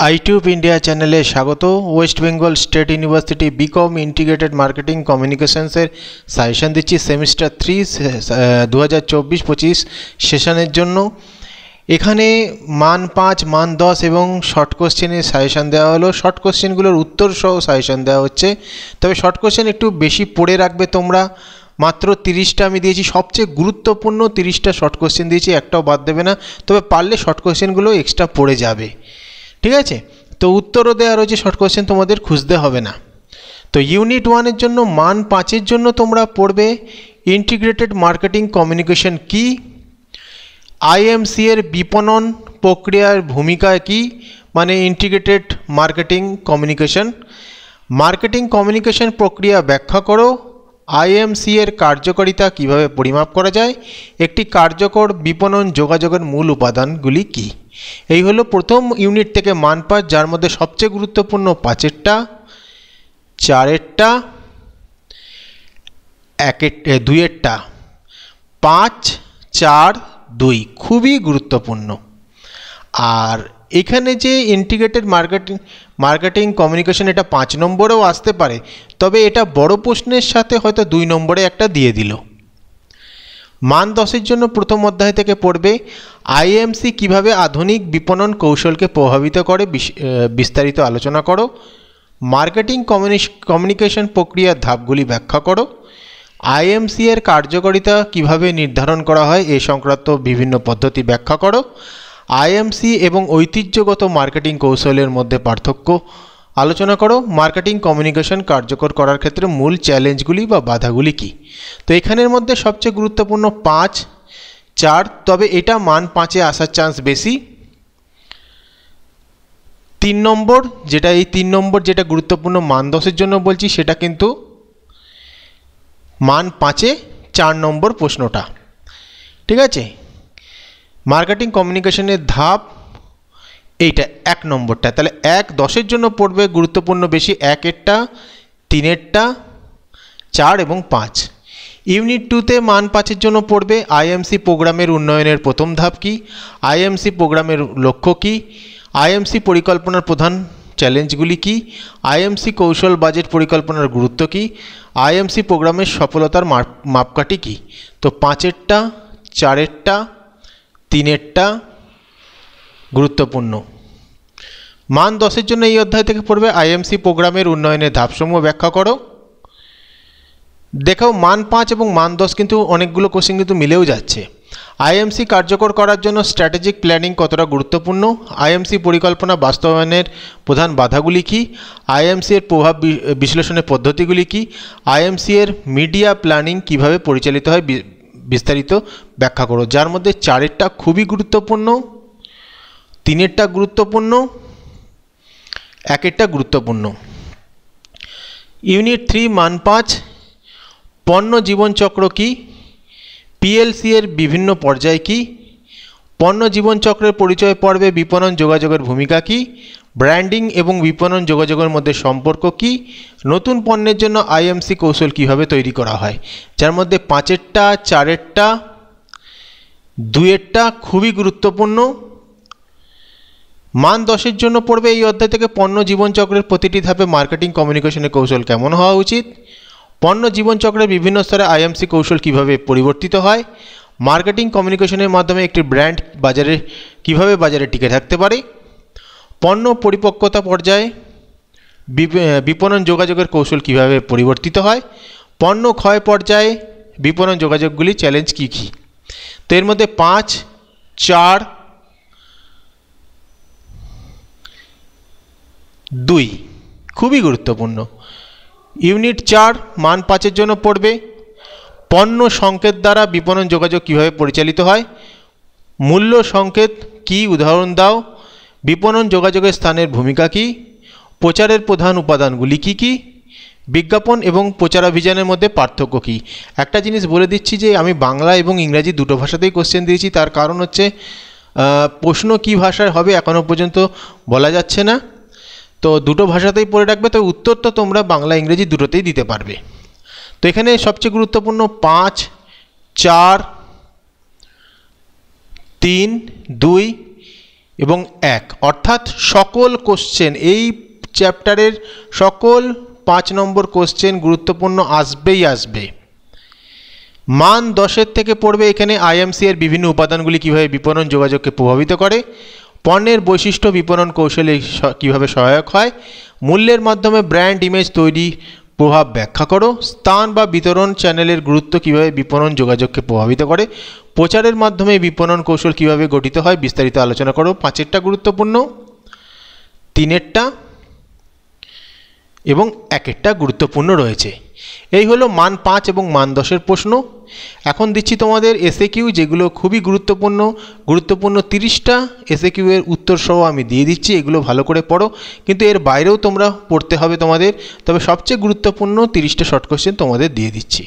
আইটিউব India চ্যানেলে স্বাগত। West Bengal State University BCom integrated marketing কমিউনিকেশনসের সাজেশন দিচ্ছি সেমিস্টার 3 2024-25 সেশনের জন্য। এখানে মান 5, মান 10 এবং শর্ট কোশ্চেনের সাজেশন দেওয়া হলো। শর্ট কোশ্চেনগুলোর উত্তর সহ সাজেশন দেওয়া হচ্ছে, তবে শর্ট কোশ্চেন একটু বেশি পড়ে রাখবে তোমরা। মাত্র 30টা আমি দিয়েছি, সবচেয়ে গুরুত্বপূর্ণ 30টা শর্ট কোশ্চেন দিয়েছি, একটাও বাদ দেবে না। তবে পারলে শর্ট কোশ্চেনগুলো এক্সট্রা পড়ে যাবে, ঠিক আছে? তো উত্তরও দেওয়া রয়েছে, শর্ট কোশ্চেন তোমাদের খুঁজতে হবে না। তো ইউনিট 1-এর জন্য মান 5-এর জন্য তোমরা পড়বে ইন্টিগ্রেটেড মার্কেটিং কমিউনিকেশন কি, আইএমসি এর বিপণন প্রক্রিয়ার ভূমিকা কি, মানে integrated marketing communication. Marketing communication প্রক্রিয়া ব্যাখ্যা করো। আইএমসি এর কার্যকারিতা কিভাবে পরিমাপ করা যায়, একটি কার্যকর বিপণন যোগাযোগের মূল উপাদানগুলি কি। এই হলো প্রথম ইউনিট থেকে মান 5, যার মধ্যে সবচেয়ে গুরুত্বপূর্ণ 5-এরটা, 4-এরটা, 2-এরটা। 5, 4, 2 খুবই গুরুত্বপূর্ণ। আর এখানে যে ইন্টিগ্রেটেড মার্কেটিং কমিউনিকেশন, এটা 5 নম্বরেও আসতে পারে, তবে এটা বড় প্রশ্নের সাথে হয়তো 2 নম্বরে একটা দিয়ে দিল। মান 10-এর জন্য প্রথম অধ্যায় থেকে পড়বে আইএমসি কিভাবে আধুনিক বিপণন কৌশলকে প্রভাবিত করে, বিস্তারিত আলোচনা করো। মার্কেটিং কমিউনিকেশন প্রক্রিয়ার ধাপগুলি ব্যাখ্যা করো। আইএমসি এর কার্যকারিতা কিভাবে নির্ধারণ করা হয় এ সংক্রান্ত বিভিন্ন পদ্ধতি ব্যাখ্যা করো। আইএমসি এবং ঐতিহ্যগত মার্কেটিং কৌশলের মধ্যে পার্থক্য আলোচনা করো। মার্কেটিং কমিউনিকেশন কার্যকর করার ক্ষেত্রে মূল চ্যালেঞ্জগুলি বা বাধাগুলি কী। তো এখানের মধ্যে সবচেয়ে গুরুত্বপূর্ণ 5, 4, তবে এটা মান 5-এ আসার চান্স বেশি। 3 নম্বর, এই 3 নম্বর যেটা গুরুত্বপূর্ণ মান 10-এর জন্য বলছি, সেটা কিন্তু মান 5-এ 4 নম্বর প্রশ্নটা, ঠিক আছে? মার্কেটিং কমিউনিকেশনের ধাপ এইটা 1 নম্বরটা, তাহলে 1, 10-এর জন্য পড়বে গুরুত্বপূর্ণ বেশি 1-এরটা, 3-এরটা, 4 এবং 5। ইউনিট 2-তে মান 5-এর জন্য পড়বে আইএমসি প্রোগ্রামের উন্নয়নের প্রথম ধাপ কি, আইএমসি প্রোগ্রামের লক্ষ্য কি, আইএমসি পরিকল্পনার প্রধান চ্যালেঞ্জগুলি কি, আইএমসি কৌশল বাজেট পরিকল্পনার গুরুত্ব কি, আইএমসি প্রোগ্রামের সফলতার মাপকাঠি কি। তো 5-এরটা, 4-এরটা, 3-এরটা গুরুত্বপূর্ণ। মান 10-এর জন্য এই অধ্যায় থেকে পড়বে আইএমসি প্রোগ্রামের উন্নয়নের ধাপসমূহ ব্যাখ্যা করো। দেখো, মান 5 এবং মান 10 কিন্তু অনেকগুলো কোশ্চেন কিন্তু মিলেও যাচ্ছে। আইএমসি কার্যকর করার জন্য স্ট্র্যাটেজিক প্ল্যানিং কতটা গুরুত্বপূর্ণ, আইএমসি পরিকল্পনা বাস্তবায়নের প্রধান বাধাগুলি কী, আইএমসি এর প্রভাব বিশ্লেষণের পদ্ধতিগুলি কী, আইএমসি এর মিডিয়া প্ল্যানিং কিভাবে পরিচালিত হয় বিস্তারিত ব্যাখ্যা করো। যার মধ্যে 4-এরটা খুবই গুরুত্বপূর্ণ, 3-এরটা গুরুত্বপূর্ণ, 1-এরটা গুরুত্বপূর্ণ। ইউনিট 3 মান 5 পণ্য জীবনচক্র কি, পিএলসি এর বিভিন্ন পর্যায় কি, পণ্য জীবনচক্রের পরিচয় পর্বে বিপণন যোগাযোগের ভূমিকা কি, ব্র্যান্ডিং এবং বিপণন যোগাযোগের মধ্যে সম্পর্ক কি, নতুন পণ্যের জন্য আইএমসি কৌশল কিভাবে তৈরি করা হয়। যার মধ্যে 5-এরটা, 4-এরটা, 2-এরটা খুবই গুরুত্বপূর্ণ। মান 10-এর জন্য পড়বে এই অধ্যায় থেকে পণ্য জীবনচক্রের প্রতিটি ধাপে মার্কেটিং কমিউনিকেশনের কৌশল কেমন হওয়া উচিত, পণ্য জীবনচক্রের বিভিন্ন স্তরে আইএমসি কৌশল কিভাবে পরিবর্তিত হয়, মার্কেটিং কমিউনিকেশনের মাধ্যমে একটি ব্র্যান্ড কিভাবে বাজারে টিকে থাকতে পারে, পণ্য পরিপক্কতা পর্যায়ে বিপণন যোগাযোগের কৌশল কিভাবে পরিবর্তিত হয়, পণ্য ক্ষয় পর্যায়ে বিপণন যোগাযোগগুলি চ্যালেঞ্জ কী কী। তো এর মধ্যে 5, 4, 2 খুবই গুরুত্বপূর্ণ। ইউনিট 4 মান 5-এর জন্য পড়বে পণ্য সংকেত দ্বারা বিপণন যোগাযোগ কিভাবে পরিচালিত হয়, মূল্য সংকেত কি উদাহরণ দাও, বিপণন যোগাযোগের স্থানের ভূমিকা কি, প্রচারের প্রধান উপাদানগুলি কি কি, বিজ্ঞাপন এবং প্রচারাভিযানের মধ্যে পার্থক্য কি। একটা জিনিস বলে দিচ্ছি যে আমি বাংলা এবং ইংরাজি দুটো ভাষাতেই কোশ্চেন দিয়েছি, তার কারণ হচ্ছে প্রশ্ন কী ভাষায় হবে এখনও পর্যন্ত বলা যাচ্ছে না। তো দুটো ভাষাতেই পড়ে রাখবে, তো উত্তরটা তোমরা বাংলা ইংরেজি দুটোতেই দিতে পারবে। তো এখানে সবচেয়ে গুরুত্বপূর্ণ 5, 4, 3, 2 এবং 1, অর্থাৎ সকল কোশ্চেন এই চ্যাপ্টারের সকল 5 নম্বর কোশ্চেন গুরুত্বপূর্ণ আসবেই আসবে। মান 10 থেকে পড়বে এখানে আইএমসি এর বিভিন্ন উপাদানগুলি কীভাবে বিপণন যোগাযোগকে প্রভাবিত করে, পণ্যের বৈশিষ্ট্য বিপণন কৌশলে কীভাবে সহায়ক হয়, মূল্যের মাধ্যমে ব্র্যান্ড ইমেজ তৈরি প্রভাব ব্যাখ্যা করো, স্থান বা বিতরণ চ্যানেলের গুরুত্ব কীভাবে বিপণন যোগাযোগকে প্রভাবিত করে, প্রচারের মাধ্যমে বিপণন কৌশল কীভাবে গঠিত হয় বিস্তারিত আলোচনা করো। 5এরটা গুরুত্বপূর্ণ, 3এরটা এবং 1এরটা গুরুত্বপূর্ণ রয়েছে। এই হলো মান 5 এবং মান 10-এর প্রশ্ন। এখন দিচ্ছি তোমাদের এসএকিউ, যেগুলো খুবই গুরুত্বপূর্ণ 30টা এসএকিউ এর উত্তর সহ আমি দিয়ে দিচ্ছি। এগুলো ভালো করে পড়ো, কিন্তু এর বাইরেও তোমরা পড়তে হবে তোমাদের, তবে সবচেয়ে গুরুত্বপূর্ণ 30টা শর্ট কোশ্চেন তোমাদের দিয়ে দিচ্ছি।